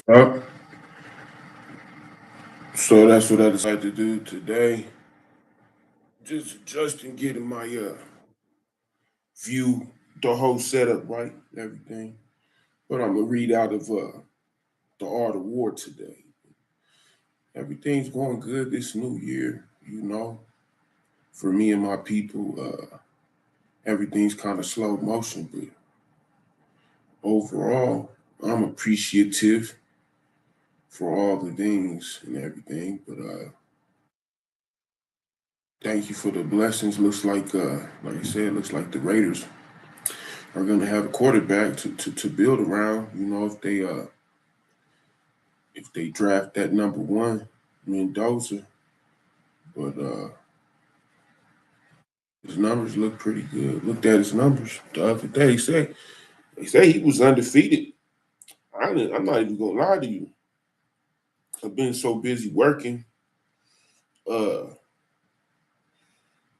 Uh, so that's what I decided to do today. Just adjusting, getting my view, the whole setup right, everything. But I'm gonna read out of the Art of War today. Everything's going good this new year, For me and my people, everything's kind of slow motion, but overall, I'm appreciative for all the things and everything. But thank you for the blessings. Looks like I said, looks like the Raiders are going to have a quarterback to build around. If they draft that number one, Mendoza, but his numbers look pretty good. Looked at his numbers the other day. They say he was undefeated. I'm not even gonna lie to you. I've been so busy working, uh,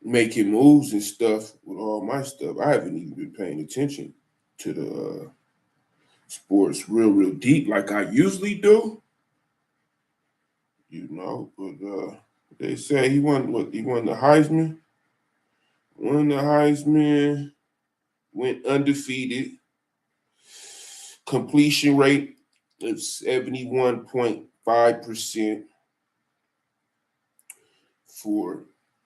making moves and stuff with all my stuff. I haven't even been paying attention to the sports real deep like I usually do. But they say he won what? He won the Heisman. Won the Heisman. Went undefeated. Completion rate of 71.5% for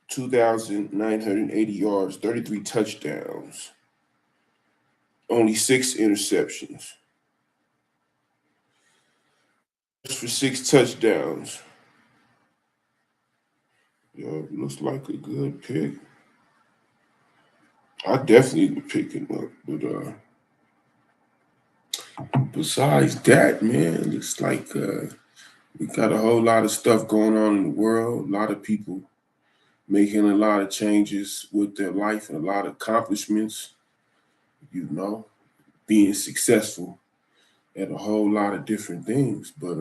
2,980 yards, 33 touchdowns, only 6 interceptions. For 6 touchdowns. Yeah, looks like a good pick. I definitely would pick him up. But besides that, man, looks like we got a whole lot of stuff going on in the world. A lot of people making a lot of changes with their life and a lot of accomplishments, you know, being successful at a whole lot of different things. But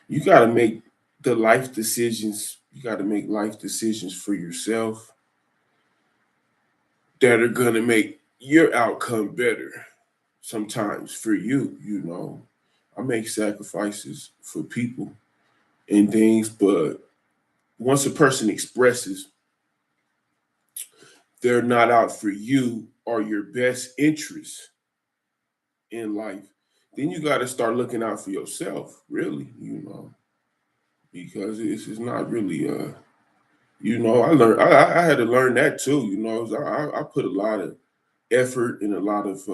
you got to make the life decisions. You got to make life decisions for yourself that are going to make your outcome better. Sometimes for you. I make sacrifices for people and things, but once a person expresses they're not out for you or your best interest in life, then you got to start looking out for yourself, really, because it's not really, I had to learn that too, I put a lot of effort and a lot of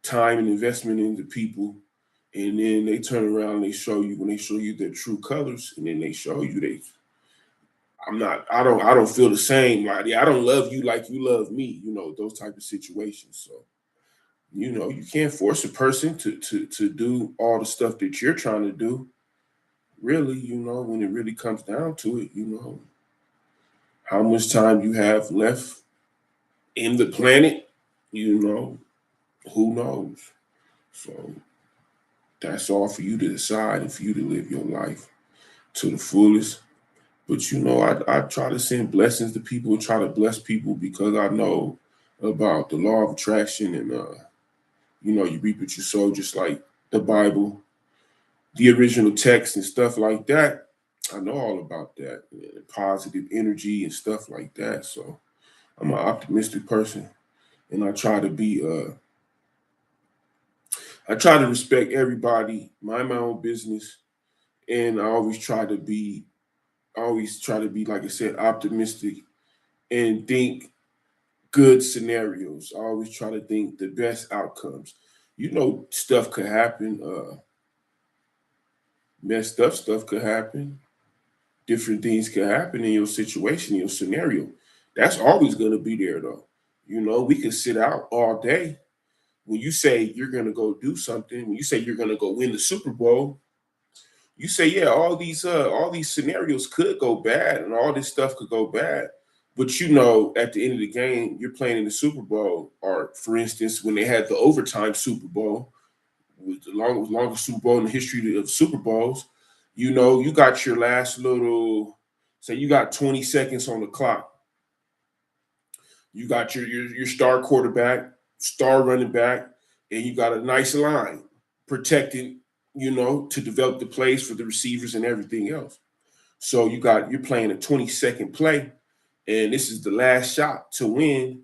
time and investment into people. And then they turn around and when they show you their true colors, and then they show you I don't feel the same. Like, I don't love you like you love me, those type of situations. So, you can't force a person to do all the stuff that you're trying to do. Really, when it really comes down to it, how much time you have left in the planet, you know, who knows? So that's all for you to decide and for you to live your life to the fullest. But I try to send blessings to people, try to bless people because I know about the law of attraction and you reap what you sow, just like the Bible, the original text and stuff like that. I know all about that, and positive energy and stuff like that. So I'm an optimistic person, and I try to respect everybody, mind my own business, and I always try to be, like I said, optimistic and think good scenarios. I always try to think the best outcomes. Stuff could happen. Messed up stuff could happen. Different things could happen in your situation, in your scenario. That's always going to be there, though. We could sit out all day. When you say you're going to go do something, when you say you're going to go win the Super Bowl, you say, yeah, all these scenarios could go bad and all this stuff could go bad. But at the end of the game, you're playing in the Super Bowl, or for instance, when they had the overtime Super Bowl, was the longest Super Bowl in the history of Super Bowls. You got your last little, say you got 20 seconds on the clock. You got your star quarterback, star running back, and you got a nice line. protecting, to develop the plays for the receivers and everything else. So you're playing a 20-second play, and this is the last shot to win.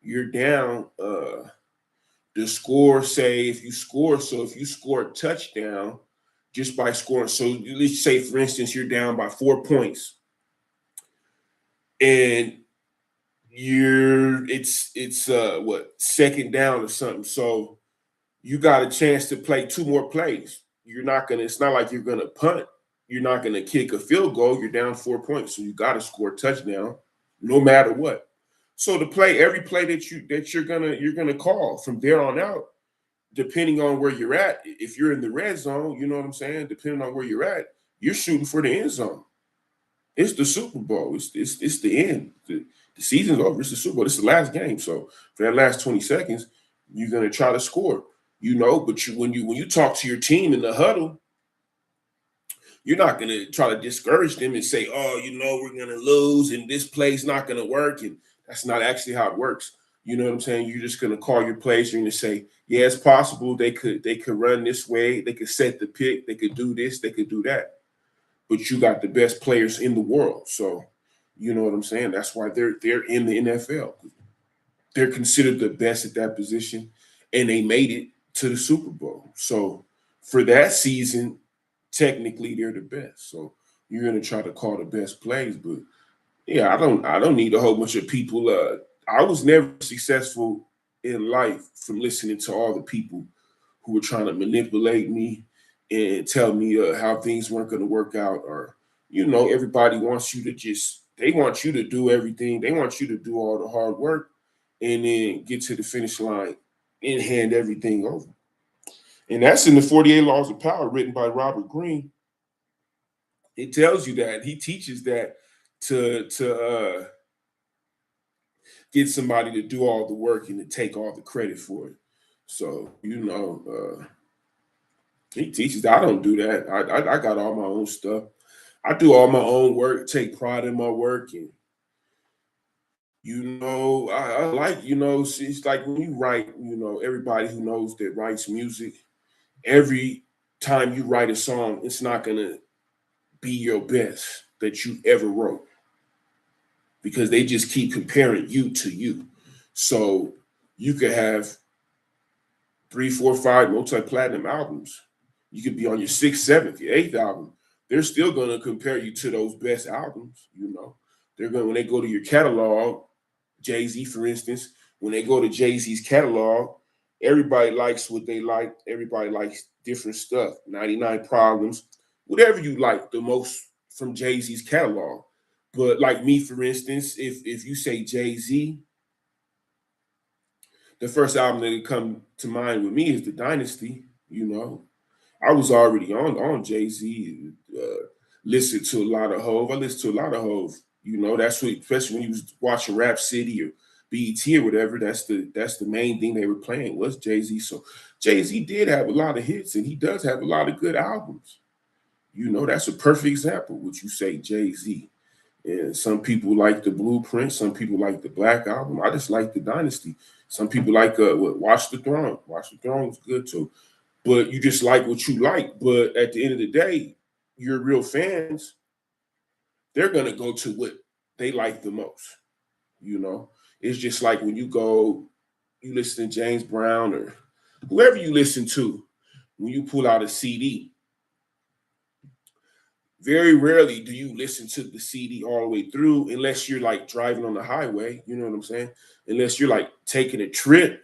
You're down. The score, say if you score a touchdown just by scoring. So let's say, for instance, you're down by 4 points, and it's what, second down or something. So you got a chance to play 2 more plays. It's not like you're gonna punt. You're not gonna kick a field goal. You're down 4 points. So you gotta score a touchdown no matter what. So every play that you're gonna call from there on out, depending on where you're at. If you're in the red zone, you know what I'm saying? Depending on where you're at, you're shooting for the end zone. It's the Super Bowl. It's the end. The season's over. It's the Super Bowl. It's the last game. So for that last 20 seconds, you're gonna try to score. But when you talk to your team in the huddle, you're not gonna try to discourage them and say, "Oh, we're gonna lose and this play's not gonna work." And that's not actually how it works. You know what I'm saying? You're just gonna call your plays. You're gonna say, "Yeah, it's possible they could run this way. They could set the pick. They could do this. They could do that." But you got the best players in the world, so you know what I'm saying. That's why they're in the NFL. They're considered the best at that position, and they made it to the Super Bowl. So for that season, technically they're the best. So you're gonna try to call the best plays, but yeah, I don't need a whole bunch of people. I was never successful in life from listening to all the people who were trying to manipulate me and tell me how things weren't going to work out, or everybody wants you to they want you to do everything. They want you to do all the hard work and then get to the finish line and hand everything over. And that's in the 48 Laws of Power, written by Robert Greene. It tells you that. He teaches that to get somebody to do all the work and to take all the credit for it. So he teaches that. I don't do that. I got all my own stuff. I do all my own work, take pride in my work, and I like, it's like when you write, everybody who knows that writes music, every time you write a song, it's not gonna be your best that you ever wrote, because they just keep comparing you to you. So you could have 3, 4, 5 multi-platinum albums. You could be on your 6th, 7th, your 8th album. They're still going to compare you to those best albums. They're going, when they go to your catalog, Jay-Z, for instance, when they go to Jay-Z's catalog, everybody likes what they like. Everybody likes different stuff. 99 Problems, whatever you like the most from Jay-Z's catalog. But like me, for instance, if you say Jay-Z, the first album that would come to mind with me is The Dynasty. I was already on Jay-Z, listened to a lot of Hove. I listened to a lot of Hove. That's what, especially when you was watching Rap City or BET or whatever, that's the main thing they were playing was Jay-Z. So Jay-Z did have a lot of hits, and he does have a lot of good albums. That's a perfect example, what you say, Jay-Z. And some people like the Blueprint, some people like the Black Album. I just like the Dynasty. Some people like Watch the Throne. Watch the Throne was good too. But you just like what you like. But at the end of the day, your real fans, they're gonna go to what they like the most. It's just like when you listen to James Brown or whoever you listen to, when you pull out a CD. Very rarely do you listen to the CD all the way through, unless you're like driving on the highway. You know what I'm saying? Unless you're like taking a trip.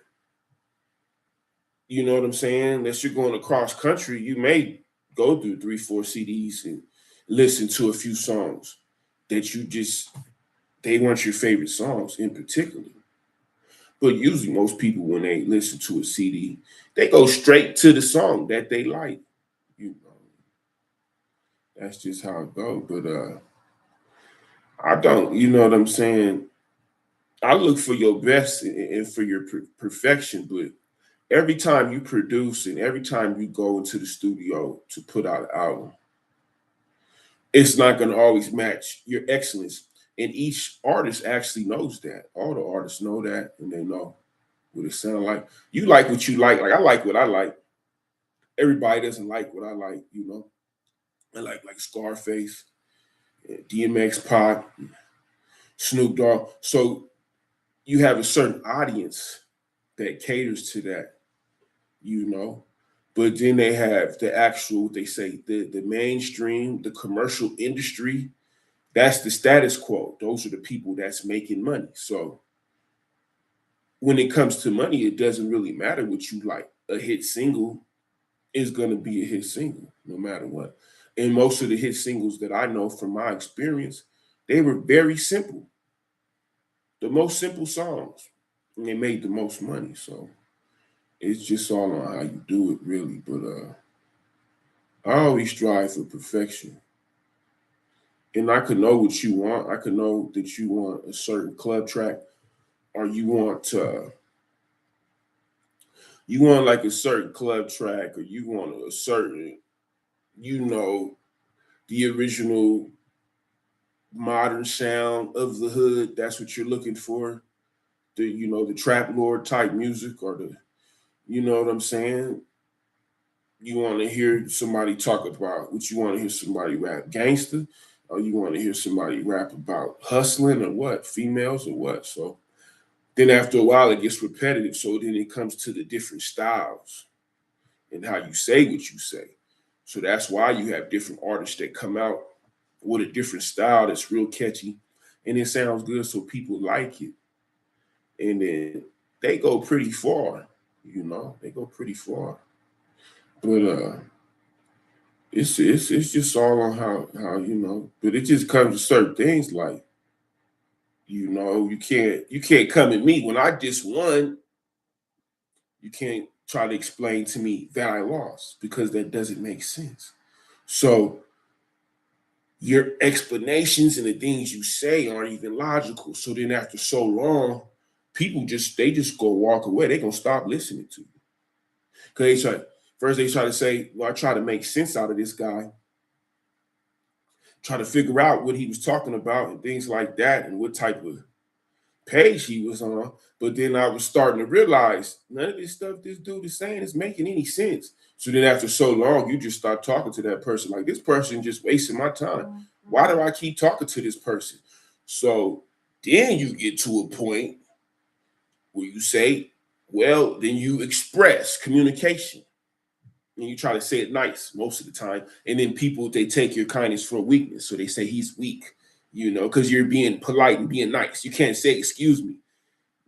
You know what I'm saying? Unless you're going across country, you may go through 3, 4 CDs and listen to a few songs that they weren't your favorite songs in particular. But usually most people, when they listen to a CD, they go straight to the song that they like. That's just how it goes. But I don't, you know what I'm saying? I look for your best and for your perfection, but every time you produce and every time you go into the studio to put out an album, it's not going to always match your excellence. And each artist actually knows that. All the artists know that, and they know what it sounds like. You like what you like. Like I like what I like. everybody doesn't like what I like, you know. I like Scarface, DMX, Pop, Snoop Dogg. So you have a certain audience that caters to that, you know. But then they have the actual, they say the mainstream, the commercial industry. That's the status quo. Those are the people that's making money. So when it comes to money, it doesn't really matter what you like. A hit single is going to be a hit single no matter what. And most of the hit singles that I know from my experience, they were very simple, the most simple songs, and they made the most money. So it's just all on how you do it, really. But I always strive for perfection. And I could know what you want. I could know that you want a certain club track, or you want like a certain club track, or you want a certain, you know, the original modern sound of the hood. That's what you're looking for. The, you know, the trap lord type music, or the, you know what I'm saying? You want to hear somebody talk about what, you want to hear somebody rap gangster, or you want to hear somebody rap about hustling, or what, females, or what. So then after a while it gets repetitive. So then it comes to the different styles and how you say what you say. So that's why you have different artists that come out with a different style that's real catchy and it sounds good, so people like it. And then they go pretty far, you know, they go pretty far. But it's just all on how you know, but it just comes to certain things like, you know, you can't come at me when I just won. You can't try to explain to me that I lost, because that doesn't make sense. So your explanations and the things you say aren't even logical. So then after so long, people just, they just go walk away. They're gonna stop listening to you. Because they try to say, well, I try to make sense out of this guy, try to figure out what he was talking about and things like that, and what type of page he was on. But then I was starting to realize none of this stuff this dude is saying is making any sense. So then after so long, you just start talking to that person like, this person just wasting my time. Why do I keep talking to this person? So then you get to a point where you say, well, then you express communication and you try to say it nice most of the time. And then people, they take your kindness for weakness. So they say he's weak, you know, because you're being polite and being nice. You can't say, excuse me.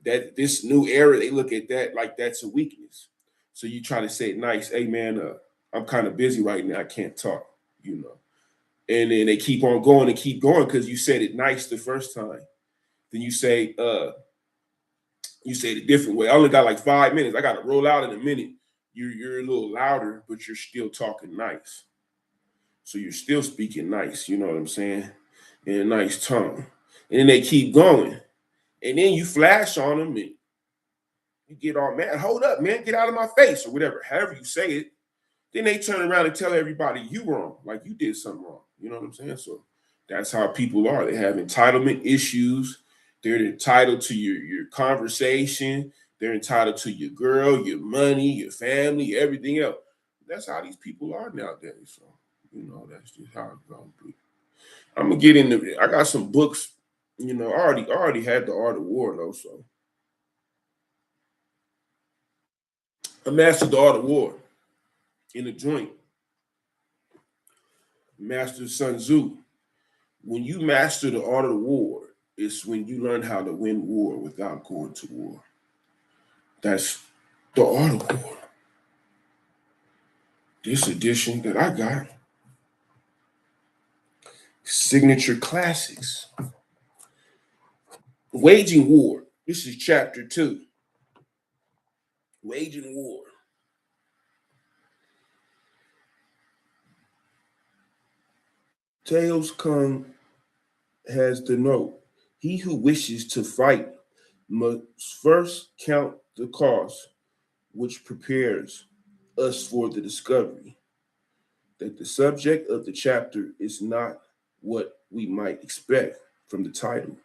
That this new era, they look at that like that's a weakness. So you try to say it nice. Hey man, I'm kind of busy right now. I can't talk, you know. And then they keep on going and keep going because you said it nice the first time. Then you say it a different way. I only got like 5 minutes. I got to roll out in a minute. You're a little louder, but you're still talking nice. So you're still speaking nice. You know what I'm saying? In a nice tone. And then they keep going. And then you flash on them and you get all mad. Hold up, man. Get out of my face, or whatever. However you say it. Then they turn around and tell everybody you wrong, like you did something wrong. You know what I'm saying? So that's how people are. They have entitlement issues. They're entitled to your conversation. They're entitled to your girl, your money, your family, everything else. That's how these people are nowadays. So, you know, that's just how it's gonna be. I'm gonna get into it. I got some books, you know, I already had the Art of War though. So I mastered the Art of War in a joint. Master Sun Tzu. When you master the art of the war, it's when you learn how to win war without going to war. That's the art of war. This edition that I got, Signature Classics. Waging War. This is chapter 2. Waging War. Tails Kung has the note. He who wishes to fight must first count the cost, which prepares us for the discovery that the subject of the chapter is not what we might expect from the title,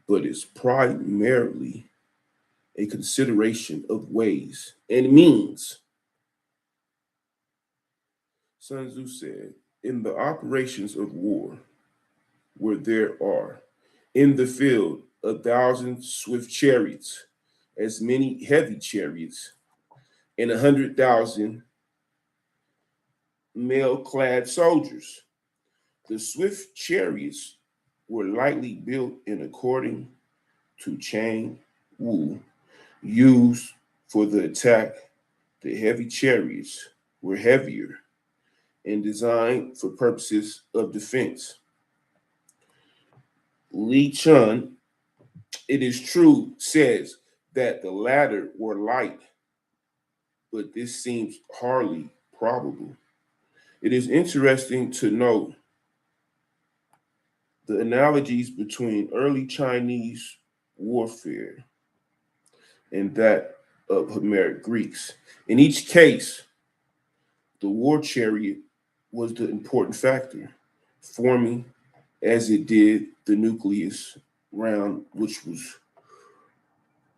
but is primarily a consideration of ways and means Sun Tzu said, in the operations of war, where there are in the field 1,000 swift chariots, as many heavy chariots, and 100,000 mail clad soldiers. The swift chariots were lightly built and according to Chang Wu, used for the attack. The heavy chariots were heavier and designed for purposes of defense. Li Chun, it is true, says that the latter were light, but this seems hardly probable. It is interesting to note the analogies between early Chinese warfare and that of Homeric Greeks. In each case, the war chariot was the important factor, forming as it did the nucleus round which was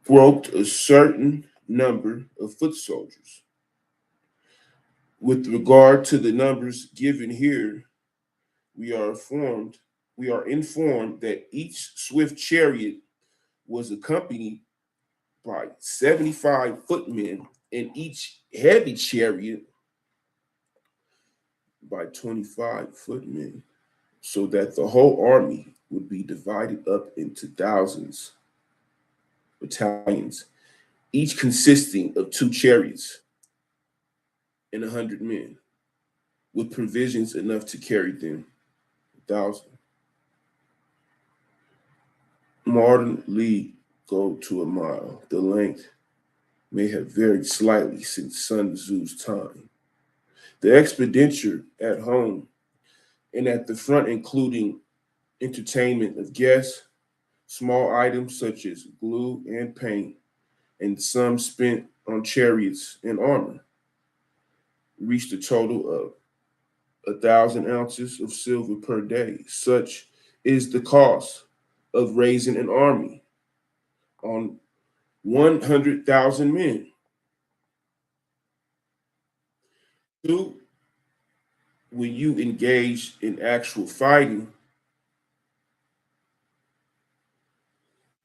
groped a certain number of foot soldiers. With regard to the numbers given here, we are informed that each swift chariot was accompanied by 75 footmen and each heavy chariot by 25 footmen, so that the whole army would be divided up into thousands, battalions, each consisting of 2 chariots and 100 men, with provisions enough to carry them 1,000. Modern league go to a mile. The length may have varied slightly since Sun Tzu's time. The expenditure at home and at the front, including entertainment of guests, small items such as glue and paint, and some spent on chariots and armor, reached a total of 1,000 ounces of silver per day. Such is the cost of raising an army on 100,000 men. Two, when you engage in actual fighting,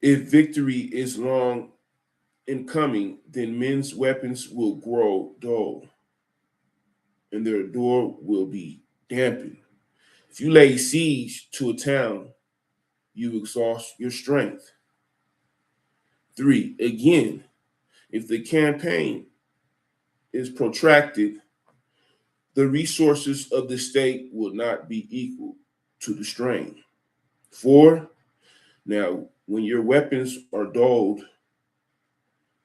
if victory is long in coming, then men's weapons will grow dull and their ardor will be dampened. If you lay siege to a town, you exhaust your strength. Three, again, if the campaign is protracted, the resources of the state will not be equal to the strain. Four, now, when your weapons are dulled,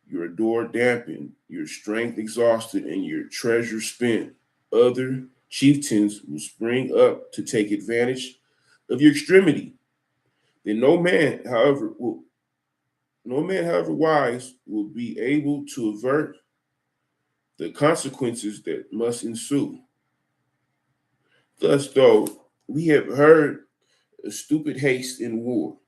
your ardor dampened, your strength exhausted, and your treasure spent, other chieftains will spring up to take advantage of your extremity. Then no man, however wise, will be able to avert the consequences that must ensue. Thus, though we have heard of stupid haste in war,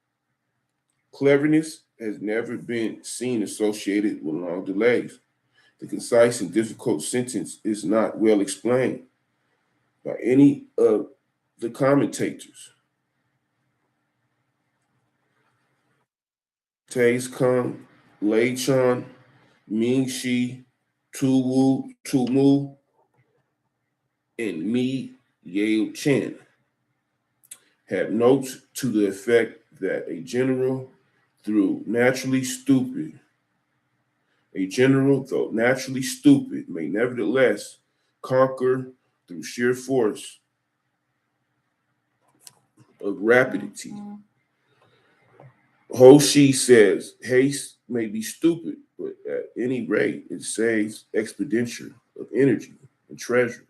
cleverness has never been seen associated with long delays. The concise and difficult sentence is not well explained by any of the commentators. Tays Kung, Lei Chun, Ming Shi, Tu Wu, Tu Mu, and Mi Yale Chen have notes to the effect that a general, though naturally stupid, may nevertheless conquer through sheer force of rapidity. Hoshi says haste may be stupid, but at any rate, it saves expenditure of energy and treasure.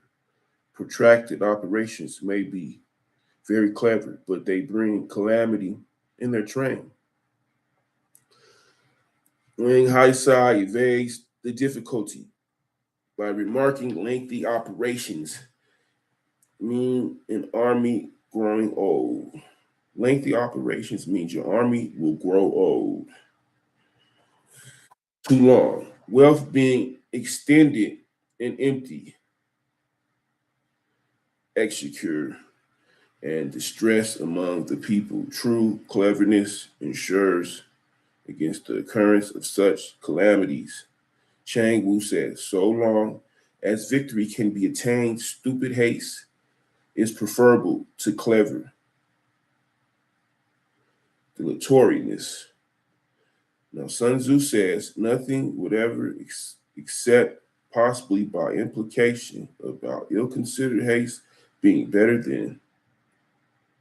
Protracted operations may be very clever, but they bring calamity in their train. Wang Haisai evades the difficulty by remarking lengthy operations mean an army growing old. Lengthy operations means your army will grow old. Too long. Wealth being extended and empty. executor and distress among the people. True cleverness ensures against the occurrence of such calamities. Chang Wu says, so long as victory can be attained, stupid haste is preferable to clever dilatoriness. Now, Sun Tzu says, nothing would ever except possibly by implication about ill-considered haste being better than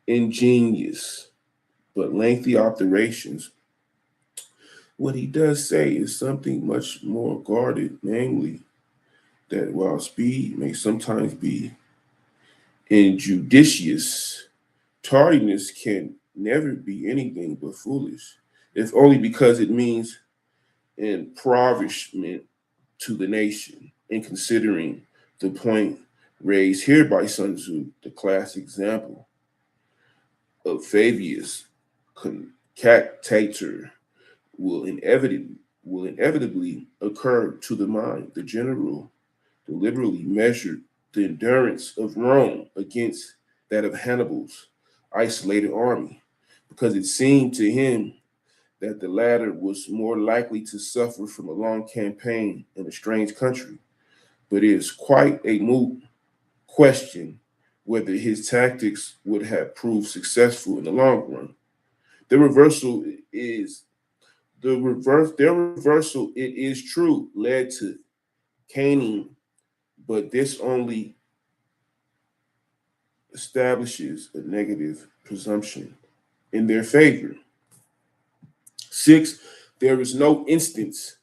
ingenious but lengthy operations. What he does say is something much more guarded, namely that while speed may sometimes be injudicious, tardiness can never be anything but foolish, if only because it means impoverishment to the nation. In considering the point raised here by Sun Tzu, the classic example of Fabius Concactator will inevitably occur to the mind. The general deliberately measured the endurance of Rome against that of Hannibal's isolated army, because it seemed to him that the latter was more likely to suffer from a long campaign in a strange country. But it is quite a moot question whether his tactics would have proved successful in the long run. The reversal is their reversal, it is true, led to caning, but this only establishes a negative presumption in their favor. Six, there is no instance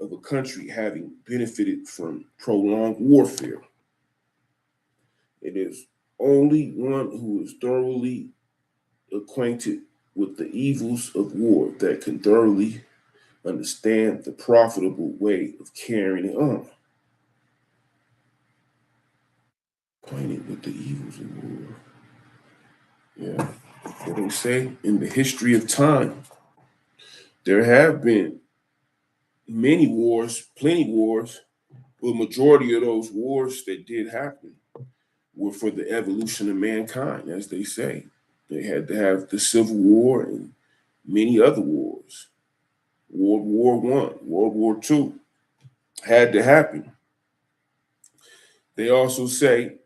of a country having benefited from prolonged warfare. It is only one who is thoroughly acquainted with the evils of war that can thoroughly understand the profitable way of carrying it on. Acquainted with the evils of war. Yeah. What they say in the history of time, there have been many wars, plenty wars, but majority of those wars that did happen were for the evolution of mankind, as they say. They had to have the Civil War and many other wars. World War One, World War Two had to happen. They also say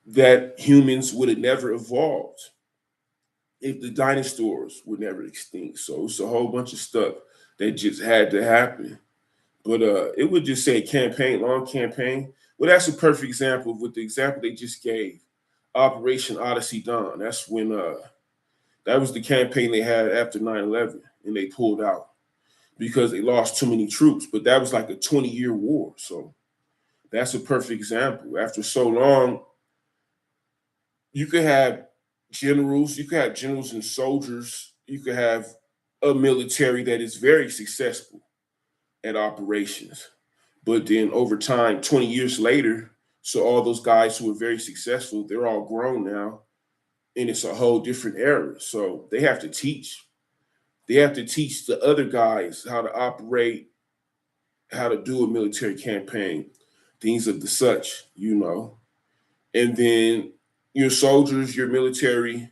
that humans would have never evolved if the dinosaurs were never extinct. So it's a whole bunch of stuff that just had to happen. But it would just say campaign, long campaign. Well, that's a perfect example of what the example they just gave. Operation Odyssey Dawn. That's when that was the campaign they had after 9/11, and they pulled out because they lost too many troops. But that was like a 20-year war. So that's a perfect example. After so long, you could have generals and soldiers, you could have a military that is very successful at operations. But then over time, 20 years later, so all those guys who were very successful, they're all grown now, and it's a whole different era. So they have to teach. They have to teach the other guys how to operate, how to do a military campaign, things of the such. And then your soldiers, your military,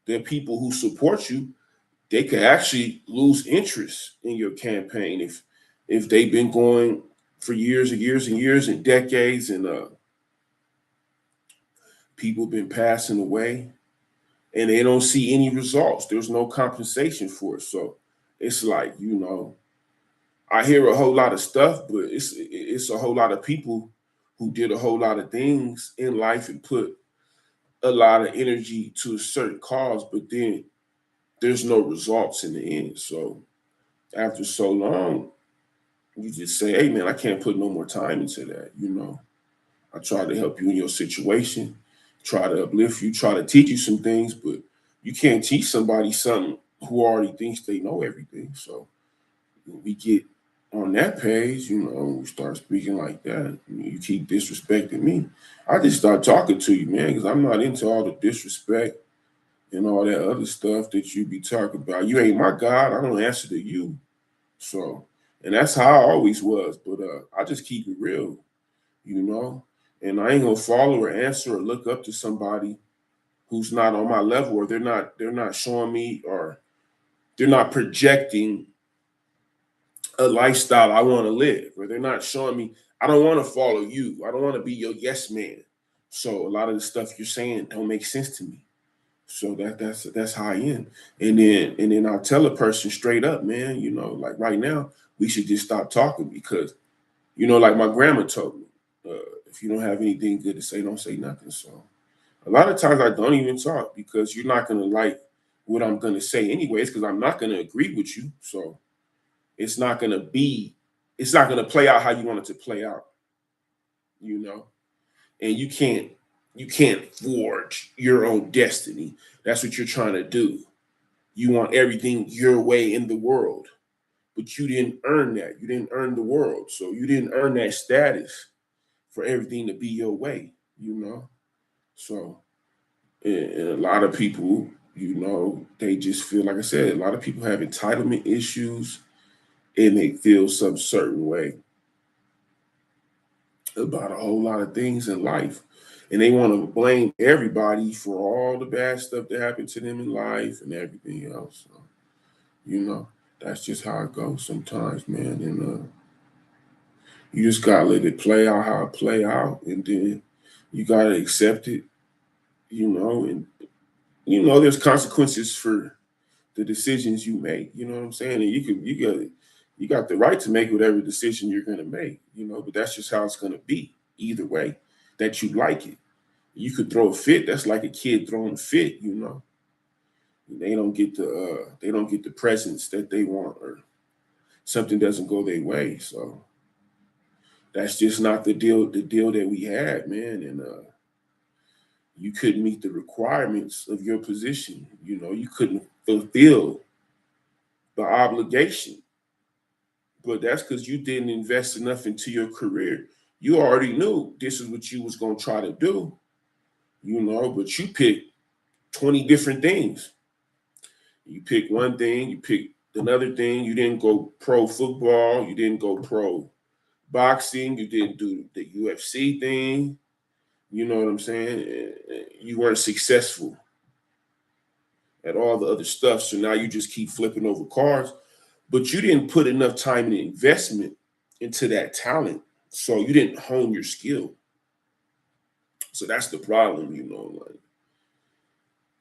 the people who support you, they could actually lose interest in your campaign if they've been going for years and years and years and decades, and people have been passing away, and they don't see any results. There's no compensation for it. So it's like, I hear a whole lot of stuff, but it's a whole lot of people who did a whole lot of things in life and put a lot of energy to a certain cause, but then there's no results in the end. So after so long, you just say, hey man, I can't put no more time into that. I try to help you in your situation, try to uplift you, try to teach you some things, but you can't teach somebody something who already thinks they know everything. So when we get on that page, we start speaking like that. You keep disrespecting me. I just start talking to you, man, because I'm not into all the disrespect and all that other stuff that you be talking about. You ain't my God. I don't answer to you. So, and that's how I always was. But I just keep it real, you know. And I ain't gonna follow or answer or look up to somebody who's not on my level, or they're not showing me, or they're not projecting a lifestyle I want to live, or they're not showing me. I don't want to follow you. I don't want to be your yes man. So a lot of the stuff you're saying don't make sense to me. So that's how I am. And then I'll tell a person straight up, man, like right now, we should just stop talking because, like my grandma told me, if you don't have anything good to say, don't say nothing. So a lot of times I don't even talk because you're not gonna like what I'm gonna say anyways, because I'm not gonna agree with you. So it's not gonna be, it's not gonna play out how you want it to play out, you know. And you can't forge your own destiny. That's what you're trying to do. You want everything your way in the world, but you didn't earn that. You didn't earn the world, so you didn't earn that status for everything to be your way, you know. So and a lot of people, they just feel, like I said, a lot of people have entitlement issues, and they feel some certain way about a whole lot of things in life. And they want to blame everybody for all the bad stuff that happened to them in life and everything else. So, you know, that's just how it goes sometimes, man. And you just gotta let it play out how it play out, and then you gotta accept it, and there's consequences for the decisions you make. You know what I'm saying? And you got the right to make whatever decision you're gonna make, but that's just how it's gonna be either way, that you like it. You could throw a fit. That's like a kid throwing a fit. They don't get the presents that they want, or something doesn't go their way. So that's just not the deal that we had, man. And you couldn't meet the requirements of your position. You couldn't fulfill the obligation. But that's because you didn't invest enough into your career. You already knew this is what you was gonna try to do, but you picked 20 different things. You picked one thing, you picked another thing. You didn't go pro football, you didn't go pro boxing, you didn't do the UFC thing. You know what I'm saying? You weren't successful at all the other stuff. So now you just keep flipping over cars, but you didn't put enough time and investment into that talent. So you didn't hone your skill. So that's the problem, like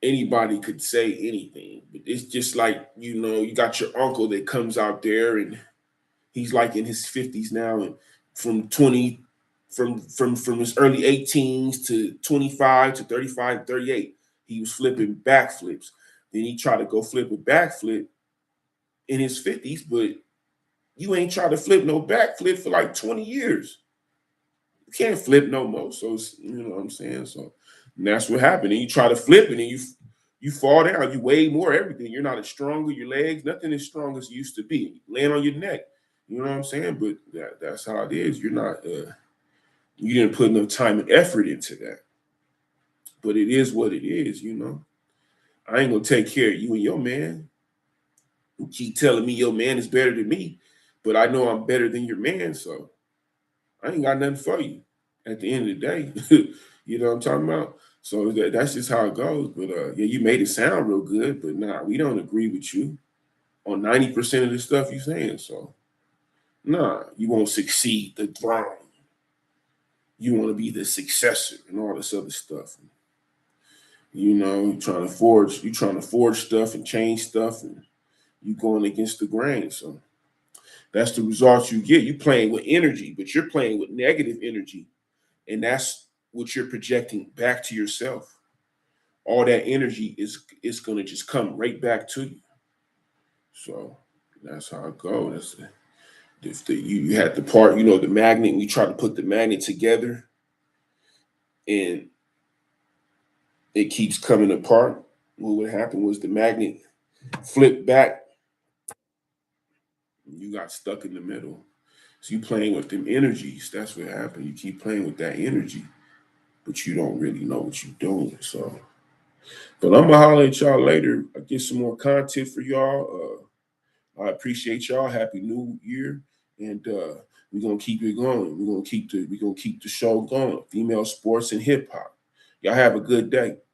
anybody could say anything, but it's just like, you got your uncle that comes out there and he's like in his 50s now, and from 20 from his early 18s to 25 to 35, 38, he was flipping backflips. Then he tried to go flip a backflip in his 50s, but you ain't tried to flip no backflip for like 20 years. You can't flip no more. So you know what I'm saying? So and that's what happened. And you try to flip it and you fall down, you weigh more everything. You're not as strong with your legs, nothing as strong as you used to be. You land on your neck. You know what I'm saying? But that's how it is. You're not you didn't put enough time and effort into that. But it is what it is. I ain't gonna take care of you and your man. You keep telling me your man is better than me, but I know I'm better than your man, so I ain't got nothing for you at the end of the day. You know what I'm talking about? So that's just how it goes. But yeah, you made it sound real good, but nah, we don't agree with you on 90% of the stuff you're saying. So nah, you won't succeed the throne. You want to be the successor and all this other stuff. You trying to forge stuff and change stuff, and you going against the grain. So that's the results you get. You playing with energy, but you're playing with negative energy, and that's what you're projecting back to yourself. All that energy is going to just come right back to you. So that's how it goes. If you had the part, the magnet. We try to put the magnet together, and it keeps coming apart. What would happen was the magnet flipped back. You got stuck in the middle. So you playing with them energies. That's what happened. You keep playing with that energy, but you don't really know what you're doing. So, but I'm gonna holler at y'all later. I get some more content for y'all. I appreciate y'all. Happy New Year, and we're gonna keep it going. We're gonna keep the show going. Female sports and hip hop. Y'all have a good day.